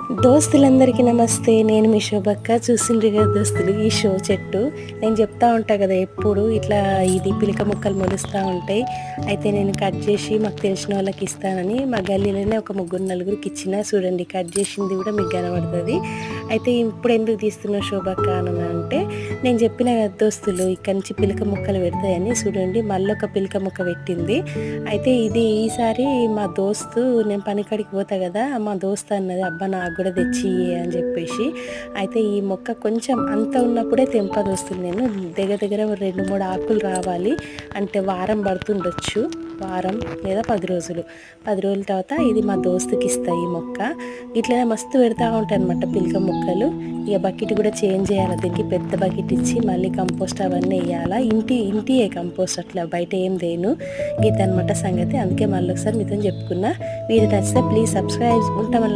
దోస్తులందరికీ నమస్తే. నేను మీ శోభక్క. చూసిండ్రు కదా దోస్తులు, ఈ షో చెట్టు. నేను చెప్తా ఉంటా కదా ఎప్పుడు ఇట్లా ఇది పిలక ముక్కలు మొలుస్తూ ఉంటాయి. అయితే నేను కట్ చేసి మాకు తెలిసిన వాళ్ళకి ఇస్తానని మా గల్లీలోనే ఒక ముగ్గురు నలుగురికి ఇచ్చిన. చూడండి, కట్ చేసింది కూడా మీకు కనబడుతుంది. అయితే ఇప్పుడు ఎందుకు తీస్తున్నా శోభక్క అని అంటే, నేను చెప్పిన కదా దోస్తులు ఇక్కడి నుంచి పిలక ముక్కలు పెడతాయని. చూడండి, మళ్ళీ ఒక పిలక ముక్క పెట్టింది. అయితే ఇది ఈసారి మా దోస్తు, నేను పనికాడికి పోతా కదా, మా దోస్తు అన్నది అబ్బా నాకు కూడా తెచ్చి అని చెప్పేసి. అయితే ఈ మొక్క కొంచెం అంత ఉన్నప్పుడే తెంపదు వస్తుంది. నేను దగ్గర దగ్గర 2-3 ఆకులు రావాలి అంటే వారం పడుతుండొచ్చు, వారం లేదా 10 రోజులు. 10 రోజుల తర్వాత ఇది మా దోస్తుకి ఇస్తాయి ఈ మొక్క. ఇట్లనే మస్తు పెడతా ఉంటాయి అనమాట పిలక మొక్కలు. ఇక బకెట్ కూడా చేంజ్ చేయాలి, దీనికి పెద్ద బకెట్ ఇచ్చి మళ్ళీ కంపోస్ట్ అవన్నీ వేయాలా. ఇంటియే కంపోస్ట్, అట్లా బయట ఏం దేను. ఇదనమాట సంగతి. అందుకే మళ్ళీ ఒకసారి మీతో చెప్పుకున్నా. వీడియో నచ్చితే ప్లీజ్ సబ్స్క్రైబ్. ఉంటాం.